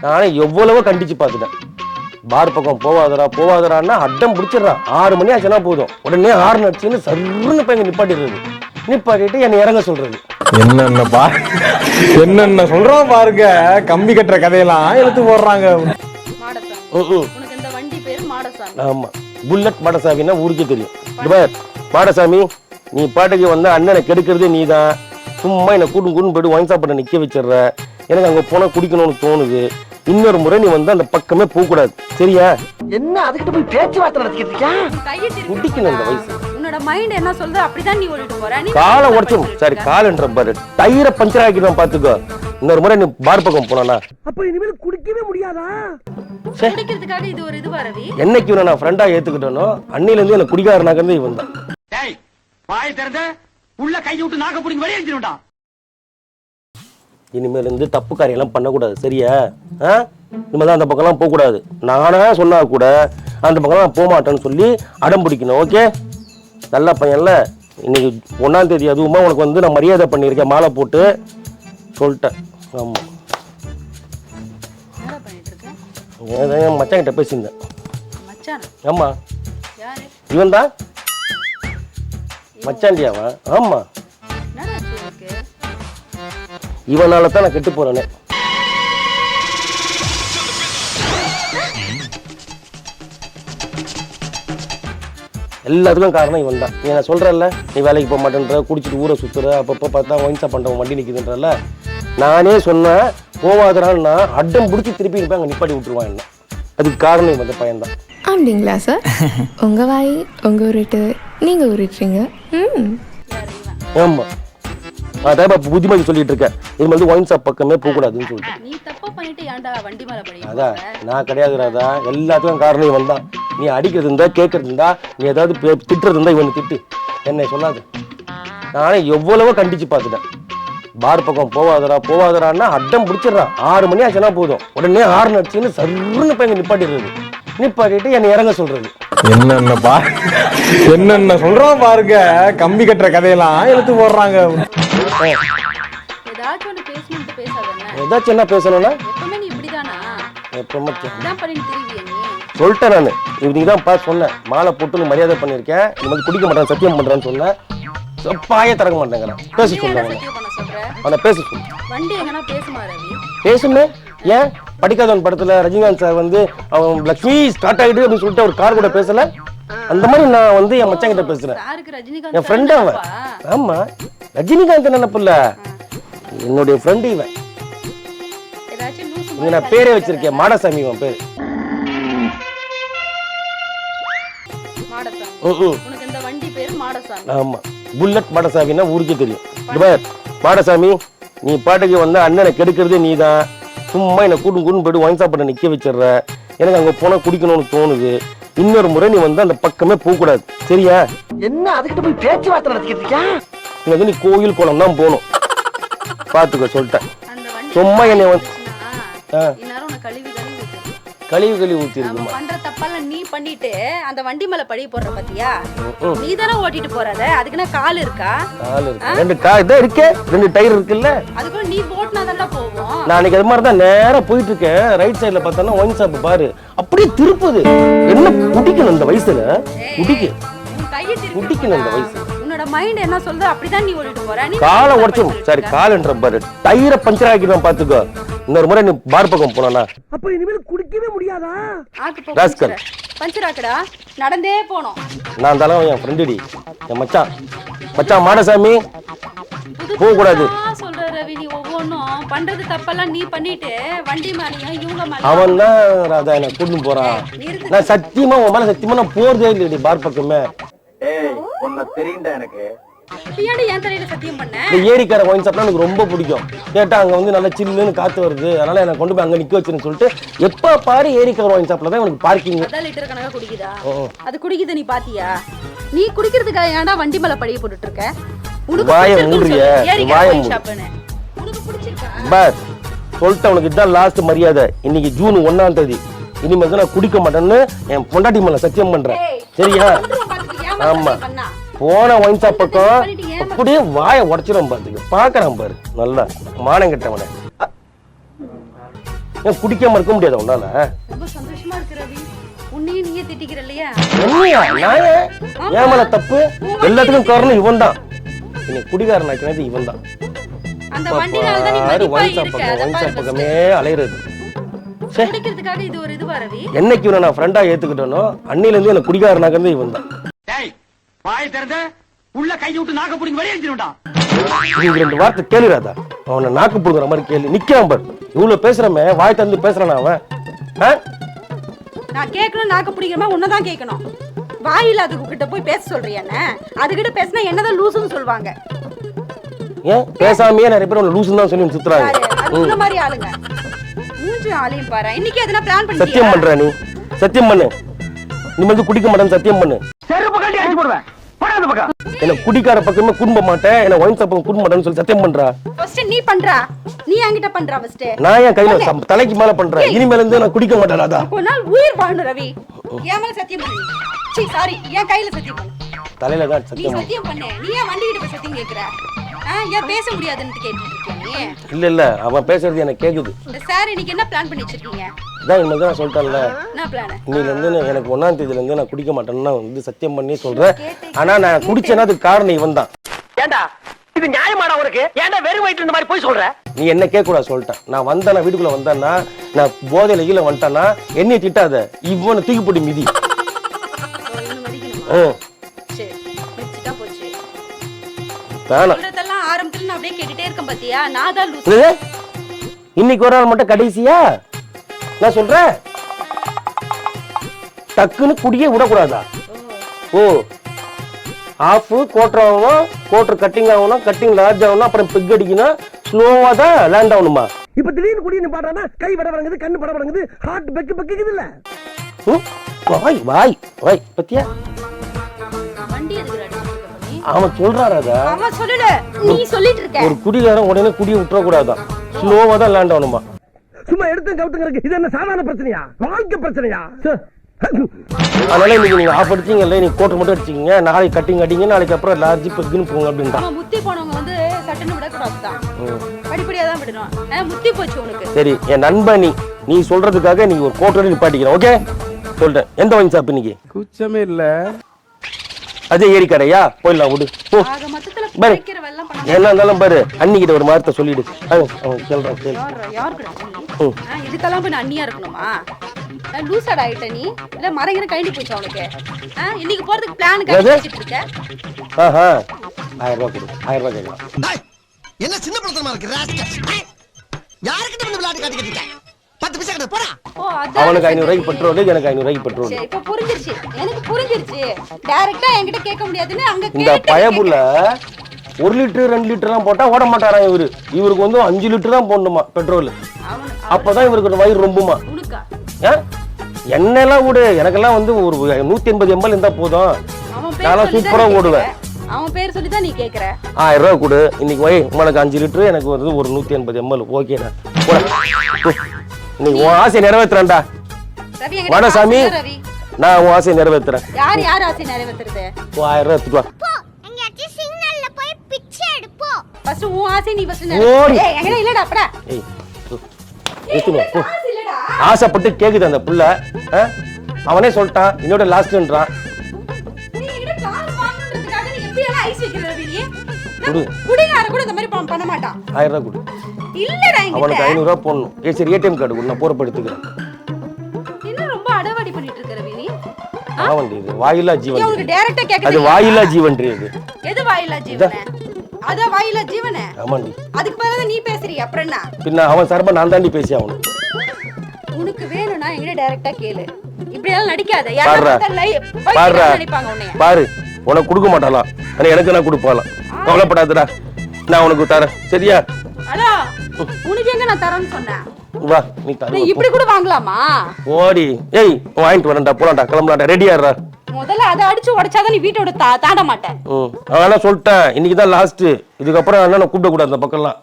நானே எவ்வளவோ கண்டிச்சு பார்த்துட்டேன். பார் பக்கம் போவாதரான்னா அட்டம் பிடிச்சிடறான். 6 மணி ஆச்சுன்னா போதும், உடனே ஹார்ன் அடிச்சுன்னு சர்ன்னு போய் நிப்பாட்டிடுறது. நிப்பாட்டிட்டு என்னை இறங்க சொல்றது. என்னென்ன சொல்றான் பாருங்க. கம்பி கட்டுற கதையெல்லாம் எடுத்து போடுறாங்க. ஆமா, புல்லட் மாடசாமின்னா ஊருக்கே தெரியும். மாடசாமி, நீ பாட்டுக்கு வந்து அண்ணனை கெடுக்கிறதே நீ தான். சும்மா என்னை கூட்டு போயிட்டு ஒயின் சாப்பிட நிக்க வச்சிடுற. எனக்கு அங்க போனா குடிக்கணும்னு தோணுது. இன்னொரு முறை நீ வந்து அந்த பக்கமே போக கூடாது, சரியா? என்ன அதுக்கிட்ட போய் பேச்சுவார்த்தை நடத்திக்கிட்டு குடிக்கணும் இந்த வயசு. உன்னோட மைண்ட் என்ன சொல்றது அப்படிதான் நீ ஓடிட்டு போற. நீ காலை உடைச்சிடும். சரி, காலன்ற பாரு, டயரை பஞ்சர் ஆக்கிடும் பாத்துக்கோ. இன்னொரு முறை நீ பார் பக்கம் போனா அப்ப இனிமேல் குடிக்கவே முடியாதா? குடிக்கிறதுக்காக இது ஒரு இதுவா ரவி? என்னைக்கு நான் ஃப்ரெண்டா ஏத்துக்கிட்டேனோ அன்னில இருந்து எனக்கு குடிக்காரனாக இவன் தான். டேய், வாய் திறந்து உள்ள கை விட்டு நாக்க புடிங்க வெளிய அடிச்சிடுடா. இனிமேல் இருந்து தப்பு காரியெல்லாம் பண்ணக்கூடாது, சரியா? இனிமேல் தான் அந்த பக்கம்லாம் போகக்கூடாது. நானே சொன்னா கூட அந்த பக்கம்லாம் போக மாட்டேன்னு சொல்லி அடம் பிடிக்கணும், ஓகே? நல்ல பையன்ல. இன்னைக்கு 1ஆம் தேதி அதுவுமா உனக்கு வந்து நான் மரியாதை பண்ணியிருக்கேன், மாலை போட்டு சொல்லிட்டேன். ஆமாம், என் மச்சான் கிட்ட பேசியிருந்தேன். ஆமா, இவன் தான் மச்சாண்டியாவா? ஆமா, இவனால தான் நான் கெட்டு போறேனே. எல்லாத்துக்கும் காரணம் இவன் தான். நீ நான் சொல்றல்ல, நீ வேலைக்கு போக மாட்டேன்ற, குடிச்சிட்டு ஊரை சுத்துற, அப்பப்போ பார்த்தா ஒயின்ஸா பண்றவன் வண்டி நிக்குதுன்றல. நானே சொன்னேன் போவாதறான்னா அட்டம் பிடிச்சி திருப்பி இருப்பேன், அங்கே நிப்பாட்டி விட்டுருவான் என்ன. அதுக்கு காரணம் இவன் பையன் தான். அப்படிங்களா சார்? உங்க வாய் உங்க உருட்டு, நீங்க உருட்டுறீங்க. ஆமா, அதான் புத்திமதி சொல்லிட்டு இருக்கேன். இது வந்து ஒயின் ஷாப் பக்கமே போக கூடாதுன்னு சொல்லிட்டு. நீ தப்பு பண்ணிட்டு ஏன்டா வண்டி மேல படி? அதான் நான் கிடையாது ராதா, எல்லாத்துக்கும் காரணம் இவன் தான். நீ அடிக்கிறது இருந்தா, கேட்கறது இருந்தா, நீ ஏதாவது திட்டுறது இருந்தா இவனை திட்டு, என்னை சொல்லாது. நானே எவ்வளவோ கண்டிச்சு பார்த்துட்டேன். பார் பக்கம் போவாதரான்னா அட்டம் பிடிச்சிடறான். 6 மணி ஆச்சுன்னா போதும், உடனே ஹார்ன் அடிச்சுன்னு சர்ன்னு போய் நிப்பாட்டிடுறது. நிப்பாட்டிட்டு என்னை இறங்க சொல்றது. என்னென்ன சொல்றான் பாருங்க. கம்பி கட்டுற கதையெல்லாம் எடுத்து போடுறாங்க. ஏதாச்சும் ஒன்னு பேசணும்னு பேசாதே. ஏதாச்சும் என்ன பேசணும்னா எப்பவுமே நீ இப்படிதானா? எப்பவுமே இதான் பண்ணிட்டு தெரிவியே நீ. சொல்லிட்டேன் நானு. இவங்க தான் பா சொன்னேன், மாலை போட்டு மரியாதை பண்ணியிருக்கேன், இந்த மாதிரி குடிக்க மாட்டேன் சத்தியம் பண்றேன்னு சொன்னேன். பாய திறக்க மாட்டேங்கிறான். பேச சொல்லுவாங்க, அவனை பேச சொல்லு. வண்டி எங்கன்னா பேசுமா ரவி? பேசுமே. ஏன் படிக்காதவன் படத்துல ரஜினிகாந்த் சார் வந்து அவன் லக்ஷ்மி ஸ்டார்ட் ஆகிட்டு அப்படின்னு சொல்லிட்டு ஒரு கார் கூட பேசல, அந்த மாதிரி நான் வந்து என் மச்சான் கிட்ட பேசுறேன். என் ஃப்ரெண்ட் அவன். ஆமா, ரஜினிகாந்த் நினைப்பில்ல, என்னுடைய ஃப்ரெண்டு இவன். இங்க நான் பேரே வச்சிருக்கேன், மாடசாமி. இவன் பேரு ஆமா, புல்லட் மாடசாமின்னா ஊருக்கே தெரியும். மாடசாமி, நீ பாட்டுக்கு வந்து அண்ணனை கெடுக்கிறதே நீ தான். சும்மா என்னை கூட்டு போயிட்டு ஒயின் சாப்பிட நிக்க வச்சிடுற. எனக்கு அங்க போனா குடிக்கணும்னு தோணுது. இன்னொரு முறை நீ வந்து அந்த பக்கமே போக கூடாது, சரியா? என்ன அதுக்கிட்ட போய் பேச்சுவார்த்தை நடத்திக்கிட்டு நீ வந்து நீ கோயில் குளம் தான் போகணும், பாத்துக்க சொல்லிட்டேன். சும்மா என்னை வந்து கழிவு ஊத்திருக்குமா? பண்ற தப்பெல்லாம் நீ பண்ணிட்டு அந்த வண்டி மேல பழி போடுற பாத்தியா? நீ தானே ஓட்டிட்டு போறத, அதுக்குன்னா கால் இருக்கா? கால் இருக்கு, 2 கால் தான் இருக்கே, 2 டயர் இருக்குல்ல. அதுக்குள்ள நீ போட்னா தான்டா போவோம். நான் அன்னைக்கு அது மாதிரி தான் நேரா போயிட்டு இருக்கேன். ரைட் சைடுல பார்த்தா ஒயின் ஷாப் பாரு, அப்படியே திருப்புது. என்ன குடிக்கணும் இந்த வயசுல? குடிக்கணும் இந்த வயசு. உன்னோட மைண்ட் என்ன சொல்றது அப்படிதான் நீ ஓடிட்டு போற. நீ காலை உடைச்சிடும். சரி, காலன்ற பாரு, டயரை பஞ்சர் ஆக்கிடும் பாத்துக்கோ. இன்னொரு முறை நீ பார் பக்கம் போனா அப்ப இனிமேல் குடிக்கவே முடியாதா? ராஸ்கல் பஞ்சர் ஆக்குடா, நடந்தே போனோம். நான் தலைவன், என் ஃப்ரெண்டுடி, என் மச்சான் மாடசாமி. போக கூடாது சொல்ற ரவி, நீ ஒவ்வொன்னும் பண்றது தப்பெல்லாம் நீ பண்ணிட்டு வண்டி மேலயும் இவங்க மேல. அவன் தான் ராதா என்ன கூட்டிட்டு போறான். நான் சத்தியமா உன் மேல சத்தியமா நான் போறதே இல்லடி பார் பக்கமே. உன்ன தெரியும்டா எனக்கு. இந்த ஏரிக்கார ஒயின் ஷாப்னா எனக்கு ரொம்ப பிடிக்கும். கேட்டா அங்க வந்து நல்லா சில்லுன்னு காத்து வருது, அதனால எனக்கு கொண்டு போய் அங்க நிக்க வச்சுன்னு சொல்லிட்டு எப்ப பாரு ஏரிக்கார ஒயின் ஷாப்ல தான் எனக்கு பார்க்கிங். லிட்டர் கணக்கா குடிக்குதா? அது குடிக்குது, நீ பாத்தியா? நீ குடிக்கிறதுக்காக ஏன்டா வண்டி மேல பழிய போட்டுட்டு இருக்க? வாய மூடுறிய, வாய மூடு. பஸ் சொல்லிட்டு உனக்கு இதான் லாஸ்ட் மரியாதை. இன்னைக்கு ஜூன் 1ஆம் தேதி. இனிமேல் நான் குடிக்க மாட்டேன்னு என் பொண்டாட்டி மேல சத்தியம் பண்றேன், சரியா? ஆமா, போன ஒயின் ஷாப் பக்கம் அப்படியே வாய உடைச்சிடும் பாத்துக்க. பாக்குறான் பாரு, நல்லா மானம் கெட்டவன. ஏன் குடிக்காம இருக்க முடியாது உன்னால? ரொம்ப சந்தோஷமா இருக்கு ரவி. உன்னையும் நீயே திட்டிக்கிற இல்லையா? என்னையா நான் ஏன் மேல தப்பு? எல்லாத்துக்கும் காரணம் இவன் தான். இன்னைக்கு குடிகாரன் ஆக்கினது இவன் தான். அந்த வண்டினால தான் நீ மதிப்பா ஒயின் ஷாப் இருக்க. பக்கம் அத ஒயின் பாரு ஷாப் first. பக்கமே அலையிறது. சே, குடிக்கிறதுக்காக இது ஒரு இதுவா ரவி? என்னைக்கு இவனை நான் ஃப்ரெண்டா ஏத்துக்கிட்டேனோ அன்னில இருந்து எனக்கு குடிகாரனாகிறது இவன் தான். டேய் வாய் திறந்த உள்ள கையை விட்டு நாக்க புடிங்க வெளியே எழுதிடும்டா. நீங்க 2 வார்த்தை கேளுறாதா? அவனை நாக்கு புடுங்குற மாதிரி கேளு. நிக்கிறான் பாரு. இவ்வளவு பேசுறமே வாய் தந்து பேசுறானா அவன்? ஆ? நான் கேட்கணும் நாக்க பிடிக்கிறமா உன்னதான் கேட்கணும். வாயில அதுகிட்ட போய் பேச சொல்றியா என்ன? அதுகிட்ட பேசினா என்னதான் லூசுன்னு சொல்வாங்க. ஏன் பேசாமையே நிறைய பேர் அவனை லூசுன்னு தான் சொல்லி சுத்துறாங்க. யாரு? அது உன்ன மாதிரி ஆளுங்க. மூஞ்சி ஆளையும் பாரு. இன்னைக்கு எதனா பிளான் பண்ணிட்டியா? சத்தியம் பண்ற நீ. சத்தியம் பண்ணு. நீ வந்து குடிக்க மாட்டேன்னு சத்தியம் பண்ணு. செருப்பு கட்டி அடிச்சு போடுவேன். போடா அந்த பக்கம். என்ன குடிக்கார பக்கமே குடும்ப மாட்டேன், என்ன ஒயின் ஷாப் பக்கம் குடும்ப மாட்டேன்னு சொல்லி சத்தியம் பண்றா. ஃபர்ஸ்ட் நீ பண்றா. நீ என்கிட்ட பண்றா ஃபர்ஸ்ட். நான் என் கையில தலைக்கு மேல பண்றேன். இனிமேல இருந்து நான் குடிக்க மாட்டேன். அதான் ஒரு நாள் உயிர் வாழணும் ரவி. என் மேல சத்தியம் பண்ணு. சீ சாரி, என் கையில சத்தியம் பண்ணு. தலையில தான் நீ சத்தியம். சத்தியம் பண்ணு. நீ ஏன் வண்டி கிட்ட போய் சத்தியம் கேக்குற? ஏன் பேச முடியாதுன்னு கேட்டுட்டு இருக்கியா நீ? இல்ல இல்ல அவன் பேசுறது எனக்கு கேக்குது. இந்த சார் இன்னைக்கு என்ன பிளான் பண்ணி வச்சிருக்கீங்க? இதான் இனிமேல் தான் நான் சொல்லிட்டேன்ல. என்ன பிளான்? இன்னையில இருந்து எனக்கு 1ஆம் தேதியில இருந்து நான் குடிக்க மாட்டேன்னு நான் வந்து சத்தியம் பண்ணி சொல்றேன். ஆனா நான் குடிச்சேன்னா அதுக்கு காரணம் இவன் தான். ஏண்டா இது நியாயமாடா உனக்கு? ஏண்டா வெறும் வயிற்று இந்த மாதிரி போய் சொல்ற? நீ என்ன கேட்க கூடாது சொல்லிட்டேன். நான் வந்தேன்னா வீட்டுக்குள்ள வந்தேன்னா நான் போதையில கீழே வந்துட்டேன்னா என்னைய திட்டாத. இவனை தூக்கி போட்டு மிதி. இன்னும் மதிக்கணுமா? சரி, வச்சுட்டா போச்சு. வேணாம். சொல்றதெல்லாம் ஆரம்பத்துல நான் அப்படியே கேட்டுட்டே இருக்கேன் பாத்தியா? நான் தான் லூசு. என்னது? இன்னைக்கு ஒரு நாள் மட்டும் கடைசியா நான் சொல்றேன். டக்குன்னு குடியே விடக்கூடாதா? ஓ ஆஃப் கோட்டர் ஆகணும், கோட்டர் கட்டிங் ஆகணும், கட்டிங் லார்ஜ் ஆகணும், அப்புறம் பிக் அடிக்கணும், ஸ்லோவா தான் லேண்ட் ஆகணுமா? இப்ப திடீர்னு குடி நிப்பாட்டானா கை வட வடங்குது, கண்ணு பட வடங்குது, ஹார்ட் பெக்கு பெக்குது இல்ல? வாய் வாய் வாய் பத்தியா? வண்டி எதுக்குடா அடிச்சிட்டு இருக்க நீ? அவன் சொல்றாரா? ஆமா சொல்லல. நீ சொல்லிட்டு இருக்க. ஒரு குடிகாரன் உடனே குடியை விட்டுற கூடாதான். ஸ்லோவா தான் லேண்ட் ஆகணுமா? சும்மா எடுத்து கவுத்துங்க. இது என்ன சாதாரண பிரச்சனையா? வாழ்க்கை பிரச்சனையா? அதனால இன்னைக்கு நீங்க ஆஃப் அடிச்சீங்கல்ல, நீங்க கோட்டர் மட்டும் அடிச்சீங்க, நாளைக்கு கட்டிங் அடிங்க, நாளைக்கு அப்புறம் லார்ஜ் பெக்குன்னு போங்க அப்படின்ட்டா. ஆமா, முத்தி போனவங்க வந்து சட்டுன்னு விடக்கூடாதுதான். படிப்படியா தான் விடணும். முத்தி போச்சு உனக்கு. சரி என் நண்பன் நீ சொல்றதுக்காக நீ ஒரு கோட்டோட நிப்பாட்டிக்கிறேன். ஓகே சொல்லிட்டேன். எந்த ஒயின் ஷாப் இன்னைக்கு? குச்சமே இல்ல. அதே ஏரி கடையா? போயிடலாம் விடு. ஆக மொத்தத்துல பாரு குடிக்கிற வெல்லம் பண்ண என்ன இருந்தாலும் பாரு அன்னிக்கிட்ட ஒரு வார்த்தை சொல்லிடு. அவன் சொல்றான் கேளு. யாருக்கு இதுக்கெல்லாம் போய் நான் அண்ணியா இருக்கணுமா? லூசாட் ஆயிட்ட நீ? இல்ல மரங்கிற கைண்டி போச்சு அவனுக்கு? இன்னைக்கு போறதுக்கு பிளான் கட்டிட்டு இருக்க? ஆஹா 1000 ரூபாய் கொடு. 1000 ரூபாய் கேட்கலாம். என்ன சின்ன பிரச்சனை இருக்கு ராஸ்கல். யார்கிட்ட வந்து விளையாட்டு காட்டிக்கிட்டு இருக்க? 10 பைசா கிட்ட போடா. ஓ அதான். அவனுக்கு 500 ரூபாய்க்கு பெட்ரோல், எனக்கு 500 ரூபாய்க்கு பெட்ரோல். சரி இப்ப புரிஞ்சிருச்சு. எனக்கு புரிஞ்சிருச்சு. டைரக்டா என்கிட்ட கேட்க முடியாதுன்னு அங்க இந்த பயபுள்ள 1 லிட்டர் 2 லிட்டர்லாம் போட்டா ஓட மாட்டாராம் இவரு. இவருக்கு வந்து 5 லிட்டர் தான் போடணுமா பெட்ரோல். அப்பதான் இவருக்கு வயிறு ரொம்புமா. உனக்கா? என்னெல்லாம் விடு, எனக்கெல்லாம் வந்து ஒரு 180 ml இருந்தா போதும். நான் சூப்பரா ஓடுவேன். அவன் பேர் சொல்லி தான் நீ கேக்குற. 1000 ரூபாய் கொடு. இன்னைக்கு வை உங்களுக்கு 5 லிட்டர், எனக்கு வந்து ஒரு 180 ml. ஓகேடா இன்னைக்கு உன் ஆசையை நிறைவேற்றுறேன்டா. ரவி வனசாமி எங்க ரவி? நான் உன் ஆசையை நிறைவேற்றுறேன். யார் ஆசை நிறைவேத்துறது? 1000 ரூபாய் எடுத்துட்டு வா. ஃபர்ஸ்ட் உன் ஆசை நீ ஃபர்ஸ்ட் ஓடி. ஏய் எங்கடா இல்லடா அப்படா. ஏய் ஆசைப்பட்டு கேக்குது அந்த புள்ள. அவனே சொல்லிட்டான் என்னோட லாஸ்ட்ன்றான். நீ என்கிட்ட கார் வாங்குறதுக்காக நீ எப்படி எல்லாம் ஐஸ் வைக்கிற ரவி நீ? கொடு. குடிகார கூட இந்த மாதிரி பண்ண மாட்டான். 1000 ரூபாய் கொடு. இல்லடா என்கிட்ட. அவனுக்கு 500 ரூபாய் போடணும். சரி ஏடிஎம் கார்டு கொடு, நான் போறப்படுத்துக்கிறேன். என்ன ரொம்ப அடவாடி பண்ணிட்டு இருக்க ரவி நீ? ஆவண்டி இது வாயில்லா ஜீவன். உனக்கு டைரக்டா கேக்குது. அது வாயில்லா ஜீவன் இது. எது வாயில்லா ஜீவனே? அத வாயில்லா ஜீவனே. ஆமாண்டி. அதுக்கு பதிலா நீ பேசுறீ அப்புறம் என்ன? பின்ன அவன் சர்ப நான் தாண்டி பேசி அவனு. உனக்கு வேணும்னா என்கிட்ட டைரக்டா கேளு. இப்படி எல்லாம் நடிக்காத. பாருடா. பாருடா. நினைப்பாங்க உன்னைய. பாரு உனக்கு கொடுக்க மாட்டாளாம், ஆனா எனக்கு நான் கொடுப்பாளாம். கவலைப்படாதடா, நான் உனக்கு தரேன் சரியா? ஹலோ உனக்கு எங்க நான் தரேன்னு சொன்னேன்? வா நீ தர. இப்படி கூட வாங்கலாமா? ஓடி. ஏய் வாங்கிட்டு வரேன்டா, போலாம்டா, கிளம்பலாம்டா, ரெடியாடுறா. முதல்ல அதை அடிச்சு உடைச்சாதான் நீ வீட்டோட தாண்ட மாட்டேன். அவன் சொல்லிட்டேன் இன்னைக்கு தான் லாஸ்ட். இதுக்கப்புறம் என்ன கூப்பிட கூடாது அந்த பக்கம்லாம்.